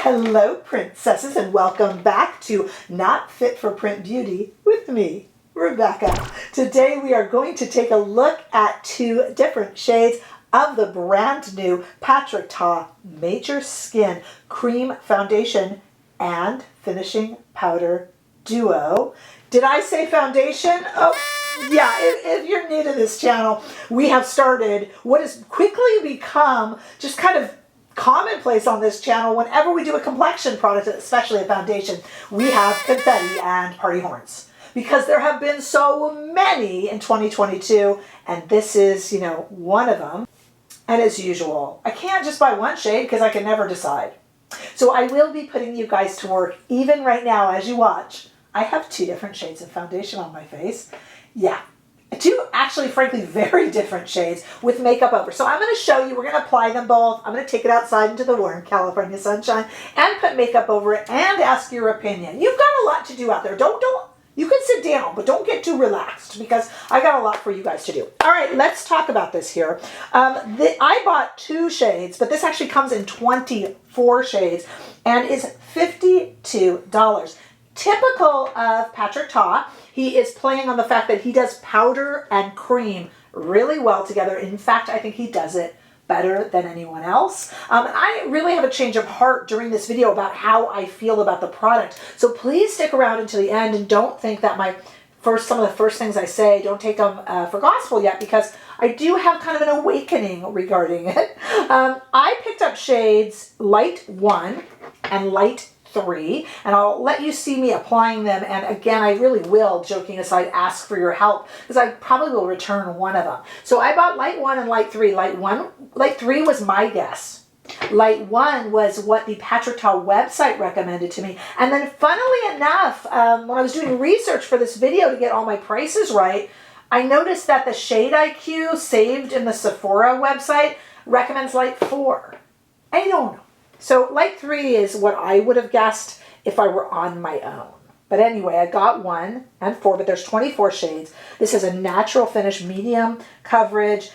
Hello, princesses, and welcome back to Not Fit for Print Beauty with me, Rebecca. Today we are going to take a look at two different shades of the brand new Tarte Major Skin Cream Foundation and Finishing Powder Duo. Did I say foundation? Oh, yeah, if you're new to this channel, we have started what has quickly become just kind of commonplace on this channel. Whenever we do a complexion product, especially a foundation, we have confetti and party horns because there have been so many in 2022, and this is, one of them. And as usual, I can't just buy one shade because I can never decide. So I will be putting you guys to work even right now as you watch. I have two different shades of foundation on my face. Yeah. Two actually, frankly, very different shades with makeup over. So I'm going to show you, we're going to apply them both. I'm going to take it outside into the warm California sunshine and put makeup over it and ask your opinion. You've got a lot to do out there. You can sit down, but don't get too relaxed because I got a lot for you guys to do. All right, let's talk about this here. I bought two shades, but this actually comes in 24 shades and is $52. Typical of Tarte, he is playing on the fact that he does powder and cream really well together. In fact, I think he does it better than anyone else. I really have a change of heart during this video about how I feel about the product. So please stick around until the end and don't think that some of the first things I say, don't take them for gospel yet, because I do have kind of an awakening regarding it. I picked up shades Light 1 and Light 3, and I'll let you see me applying them. And again, I really will, joking aside, ask for your help because I probably will return one of them. So I bought Light 1 and Light 3. Light 3 was my guess. Light 1 was what the Tarte website recommended to me. And then funnily enough, when I was doing research for this video to get all my prices right, I noticed that the Shade IQ saved in the Sephora website recommends Light 4. I don't know. So Light 3 is what I would have guessed if I were on my own. But anyway, I got 1 and 4, but there's 24 shades. This is a natural finish, medium coverage.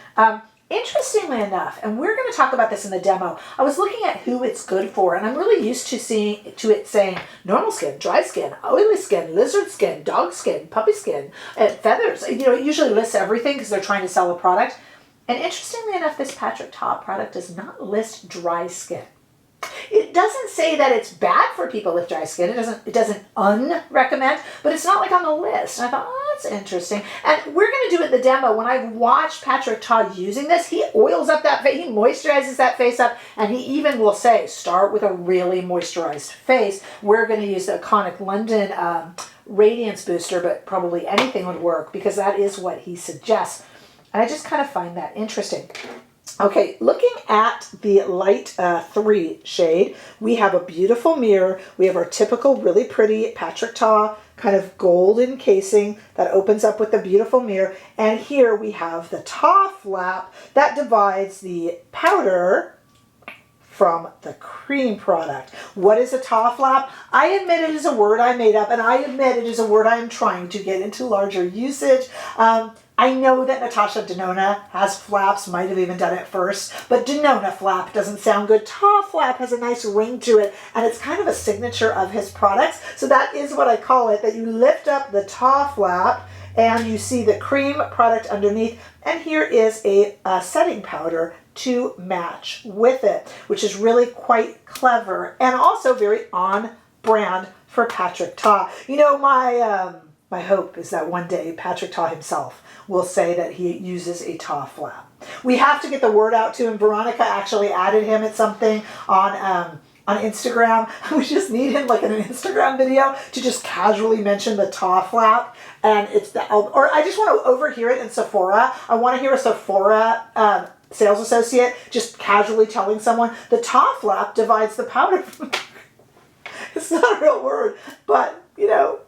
Interestingly enough, and we're going to talk about this in the demo, I was looking at who it's good for, and I'm really used to it saying normal skin, dry skin, oily skin, lizard skin, dog skin, puppy skin, feathers. It usually lists everything because they're trying to sell a product. And interestingly enough, this Tarte product does not list dry skin. It doesn't say that it's bad for people with dry skin. It doesn't unrecommend, but it's not like on the list. And I thought, oh, that's interesting. And we're going to do it in the demo. When I've watched Tarte using this, he oils up that face, he moisturizes that face up, and he even will say, start with a really moisturized face. We're going to use the iconic London Radiance Booster, but probably anything would work because that is what he suggests. And I just kind of find that interesting. Okay, looking at the Light 3 shade, we have a beautiful mirror. We have our typical really pretty Tarte kind of golden casing that opens up with a beautiful mirror. And here we have the top flap that divides the powder from the cream product. What is a top flap? I admit it is a word I made up, and I admit it is a word I am trying to get into larger usage. I know that Natasha Denona has flaps, might have even done it first, but Denona flap doesn't sound good. Top flap has a nice ring to it, and it's kind of a signature of his products. So that is what I call it, that you lift up the top flap and you see the cream product underneath, and here is a setting powder to match with it, which is really quite clever and also very on brand for Tarte. My hope is that one day Tarte himself will say that he uses a top flap. We have to get the word out to him. Veronica actually added him at something on Instagram. We just need him like in an Instagram video to just casually mention the top flap. And or I just want to overhear it in Sephora. I want to hear a Sephora sales associate just casually telling someone the top flap divides the powder. It's not a real word, but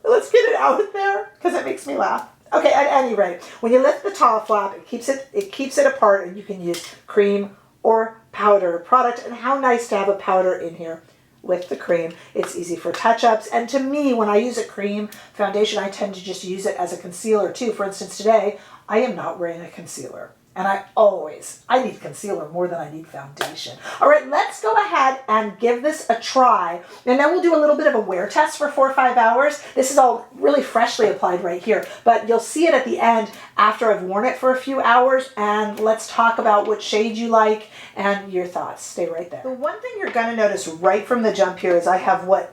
let's get it out there because it makes me laugh. Okay, at any rate, when you lift the top flap, it keeps it apart, and you can use cream or powder product. And how nice to have a powder in here with the cream. It's easy for touch-ups. And to me, when I use a cream foundation, I tend to just use it as a concealer too. For instance, today, I am not wearing a concealer. And I need concealer more than I need foundation. All right, let's go ahead and give this a try. And then we'll do a little bit of a wear test for 4 or 5 hours. This is all really freshly applied right here, but you'll see it at the end after I've worn it for a few hours. And let's talk about what shade you like and your thoughts. Stay right there. The one thing you're gonna notice right from the jump here is I have like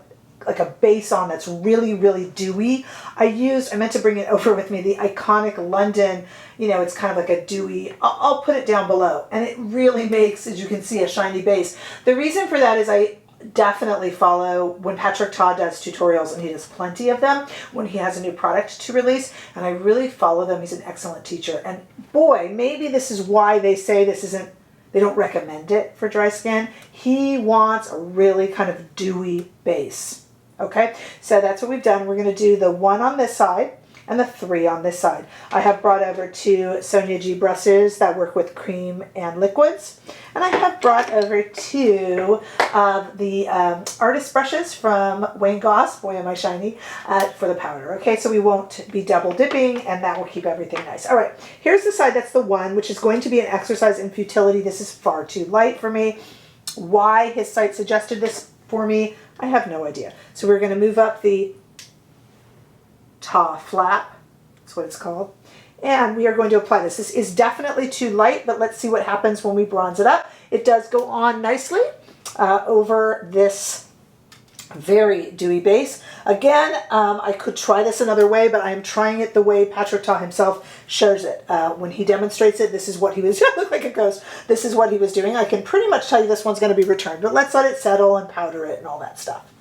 a base on that's really, really dewy. I meant to bring it over with me, the iconic London, it's kind of like a dewy, I'll put it down below. And it really makes, as you can see, a shiny base. The reason for that is I definitely follow when Patrick Ta does tutorials, and he does plenty of them when he has a new product to release, and I really follow them. He's an excellent teacher. And boy, maybe this is why they say they don't recommend it for dry skin. He wants a really kind of dewy base. Okay, so that's what we've done. We're going to do the 1 on this side and the 3 on this side. I have brought over 2 Sonia G brushes that work with cream and liquids. And I have brought over 2 of the artist brushes from Wayne Goss, boy am I shiny, for the powder. Okay, so we won't be double dipping, and that will keep everything nice. All right, here's the side that's the 1, which is going to be an exercise in futility. This is far too light for me. Why his site suggested this for me, I have no idea. So we're going to move up the Ta flap, that's what it's called, and we are going to apply this. This is definitely too light, but let's see what happens when we bronze it up. It does go on nicely over this very dewy base. Again, I could try this another way, but I am trying it the way Patrick Ta himself shows it. When he demonstrates it, this is what he was doing. Look like a ghost. This is what he was doing. I can pretty much tell you this one's going to be returned, but let's let it settle and powder it and all that stuff.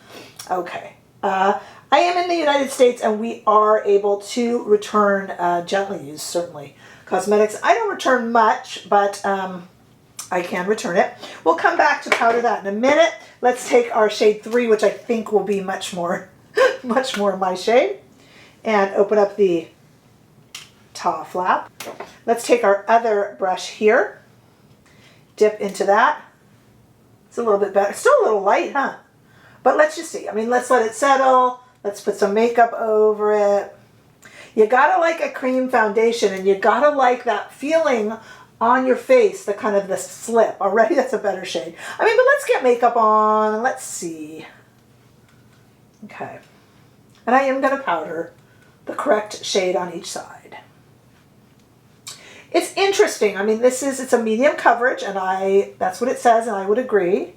Okay. I am in the United States, and we are able to return gently used, certainly, cosmetics. I don't return much, but I can return it. We'll come back to powder that in a minute. Let's take our shade 3, which I think will be much more my shade, and open up the Ta flap. Let's take our other brush here, dip into that. It's a little bit better. Still a little light, huh? But let's just see. I mean, let's let it settle. Let's put some makeup over it. You gotta like a cream foundation, and you gotta like that feeling on your face, the kind of the slip. Already that's a better shade. I mean, but let's get makeup on and let's see. Okay. And I am going to powder the correct shade on each side. It's interesting. I mean, it's a medium coverage, and that's what it says, and I would agree.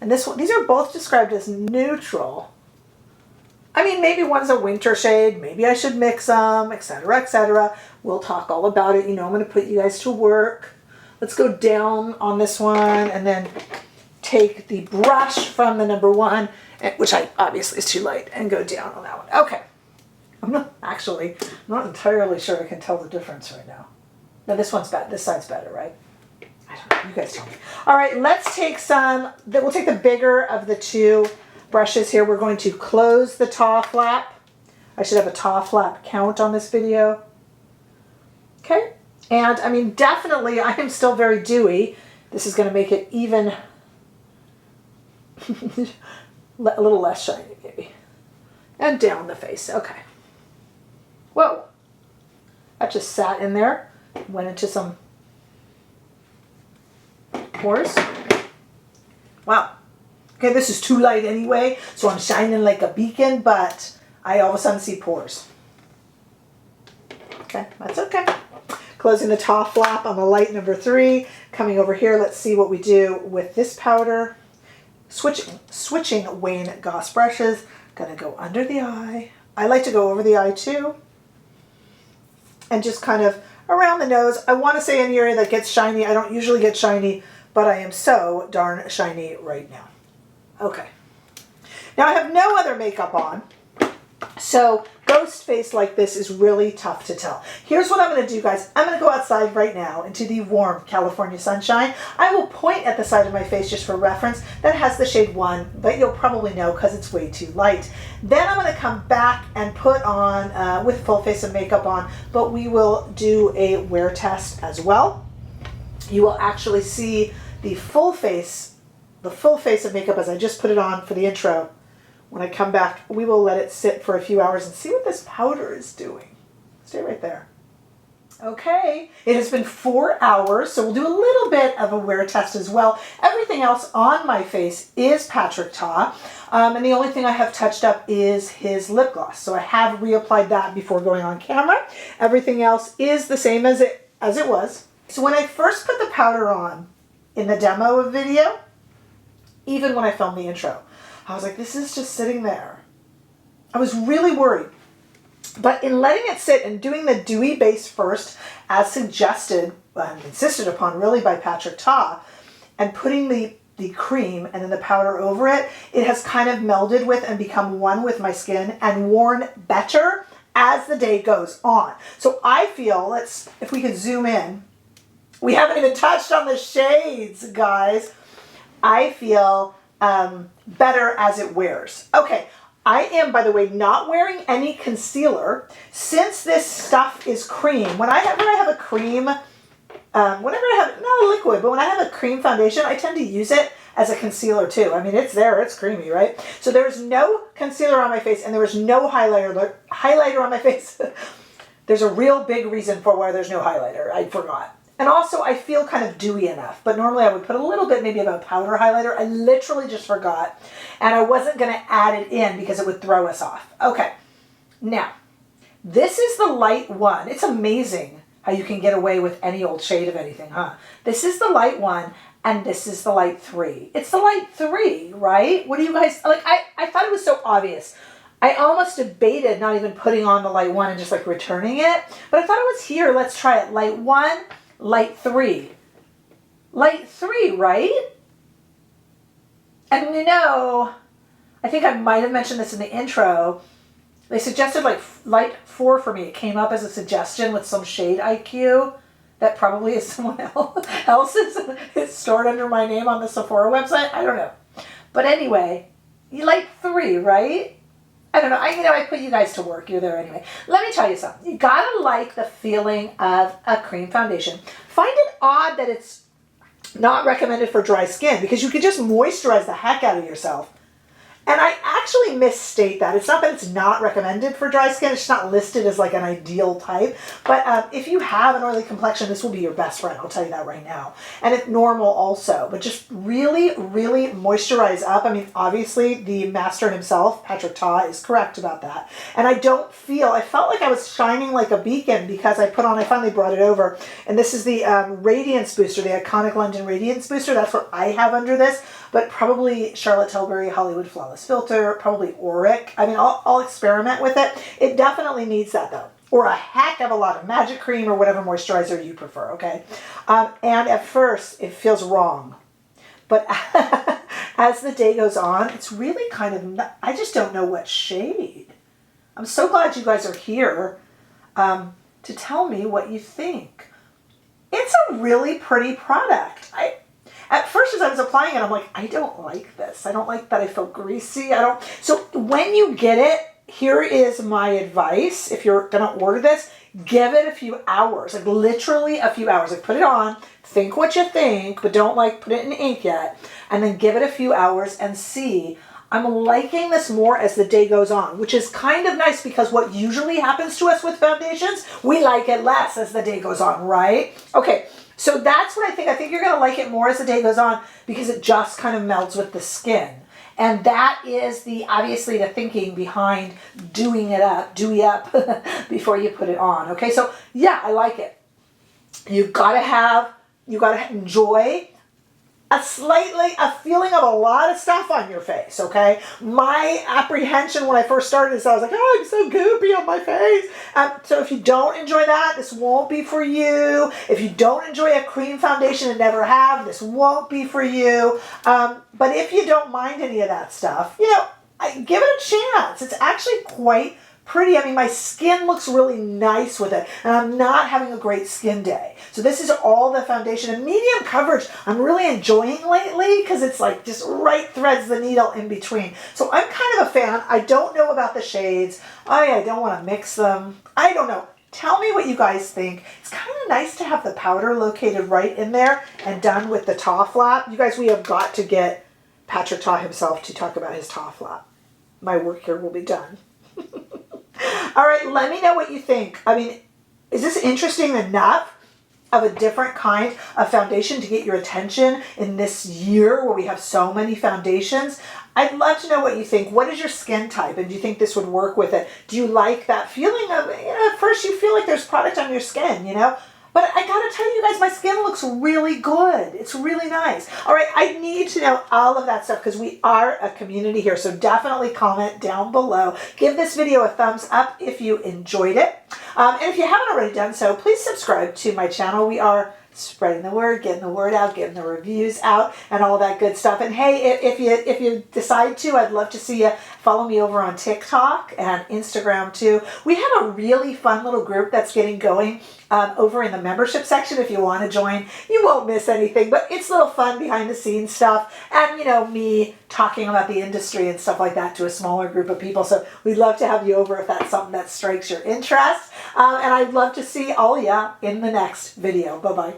And this one, these are both described as neutral. I mean, maybe one's a winter shade. Maybe I should mix them, etc., etc. We'll talk all about it. I'm going to put you guys to work. Let's go down on this one and then take the brush from the number 1, which obviously is too light, and go down on that one. Okay. I'm not entirely sure I can tell the difference right now. No, this one's bad. This side's better, right? I don't know. You guys tell me. All right, let's take we'll take the bigger of the 2 brushes here. We're going to close the Ta flap. I should have a Ta flap count on this video. Okay, and I mean, definitely I am still very dewy. This is going to make it even a little less shiny maybe. And down the face. Okay. Whoa. That just sat in there. Went into some pores. Wow. Okay, this is too light anyway, so I'm shining like a beacon, but I all of a sudden see pores. Okay, that's okay. Closing the Ta flap on the light number 3. Coming over here, let's see what we do with this powder. Switching Wayne Goss brushes. Gonna go under the eye. I like to go over the eye too. And just kind of around the nose. I want to say any area that gets shiny. I don't usually get shiny, but I am so darn shiny right now. Okay. Now I have no other makeup on, so ghost face like this is really tough to tell. Here's what I'm going to do, guys. I'm going to go outside right now into the warm California sunshine. I will point at the side of my face just for reference. That has the shade 1, but you'll probably know because it's way too light. Then I'm going to come back and put on, with full face of makeup on, but we will do a wear test as well. You will actually see the full face of makeup as I just put it on for the intro. When I come back, we will let it sit for a few hours and see what this powder is doing. Stay right there. Okay, it has been 4 hours, so we'll do a little bit of a wear test as well. Everything else on my face is Patrick Ta, and the only thing I have touched up is his lip gloss. So I have reapplied that before going on camera. Everything else is the same as it was. So when I first put the powder on in the demo video, even when I filmed the intro, I was like, this is just sitting there. I was really worried. But in letting it sit and doing the dewy base first, as suggested and insisted upon really by Patrick Ta, and putting the cream and then the powder over it, it has kind of melded with and become one with my skin and worn better as the day goes on. So I feel, if we could zoom in, we haven't even touched on the shades, guys. I feel better as it wears. Okay. I am, by the way, not wearing any concealer since this stuff is cream. Whenever I have a cream, not a liquid, but when I have a cream foundation, I tend to use it as a concealer too. I mean, it's there, it's creamy, right? So there's no concealer on my face and there was no highlighter on my face. There's a real big reason for why there's no highlighter. I forgot. And also, I feel kind of dewy enough, but normally I would put a little bit maybe of a powder highlighter. I literally just forgot, and I wasn't going to add it in because it would throw us off. Okay, now, this is the light one. It's amazing how you can get away with any old shade of anything, huh? This is the light one, and this is the light 3. It's the light 3, right? What do you guys, like, I thought it was so obvious. I almost debated not even putting on the light 1 and just like returning it, but I thought it was here. Let's try it. Light 1. Light 3. Light 3, right? And you know, I think I might have mentioned this in the intro. They suggested like light 4 for me. It came up as a suggestion with some shade IQ that probably is someone else's. It's stored under my name on the Sephora website. I don't know. But anyway, light 3, right? I don't know. I put you guys to work. You're there anyway. Let me tell you something. You gotta like the feeling of a cream foundation. Find it odd that it's not recommended for dry skin because you could just moisturize the heck out of yourself. And I actually misstate that. It's not that it's not recommended for dry skin. It's not listed as like an ideal type. But if you have an oily complexion, this will be your best friend. I'll tell you that right now. And if normal also. But just really, really moisturize up. I mean, obviously the master himself, Patrick Ta, is correct about that. And I felt like I was shining like a beacon because I finally brought it over. And this is the Radiance Booster, the iconic London Radiance Booster. That's what I have under this. But probably Charlotte Tilbury Hollywood Flawless Filter, probably Auric. I mean, I'll experiment with it. It definitely needs that though. Or a heck of a lot of Magic Cream or whatever moisturizer you prefer, okay? And at first, it feels wrong. But as the day goes on, it's really kind of, I just don't know what shade. I'm so glad you guys are here to tell me what you think. It's a really pretty product. At first, as I was applying it, I'm like, I don't like this. I don't like that I feel greasy. So when you get it, here is my advice. If you're going to order this, give it a few hours, like literally a few hours. Like put it on, think what you think, but don't like put it in ink yet. And then give it a few hours and see. I'm liking this more as the day goes on, which is kind of nice because what usually happens to us with foundations, we like it less as the day goes on, right? Okay. So that's what I think. I think you're going to like it more as the day goes on because it just kind of melds with the skin. And that is obviously the thinking behind dewy up before you put it on. Okay, so yeah, I like it. You gotta enjoy a feeling of a lot of stuff on your face, okay? My apprehension when I first started is I was like, oh, I'm so goopy on my face. So if you don't enjoy that, this won't be for you. If you don't enjoy a cream foundation and never have, this won't be for you. But if you don't mind any of that stuff, give it a chance. It's actually quite pretty. I mean, my skin looks really nice with it, and I'm not having a great skin day. So this is all the foundation and medium coverage I'm really enjoying lately because it's like just right threads the needle in between. So I'm kind of a fan. I don't know about the shades. I don't want to mix them. I don't know. Tell me what you guys think. It's kind of nice to have the powder located right in there and done with the Ta flap. You guys, we have got to get Patrick Ta himself to talk about his Ta flap. My work here will be done. All right, let me know what you think. I mean, Is this interesting enough of a different kind of foundation to get your attention in this year where we have so many foundations? I'd love to know what you think. What is your skin type, and do you think this would work with it? Do you like that feeling of, at first you feel like there's product on your skin, But I gotta tell you guys, my skin looks really good. It's really nice. All right, I need to know all of that stuff because we are a community here. So definitely comment down below. Give this video a thumbs up if you enjoyed it. And if you haven't already done so, please subscribe to my channel. We are spreading the word, getting the word out, getting the reviews out, and all that good stuff. And hey, if you decide to, I'd love to see you follow me over on TikTok and Instagram too. We have a really fun little group that's getting going over in the membership section. If you want to join, you won't miss anything, but it's a little fun behind the scenes stuff, and me talking about the industry and stuff like that to a smaller group of people. So we'd love to have you over if that's something that strikes your interest. And I'd love to see all ya in the next video. Bye-bye.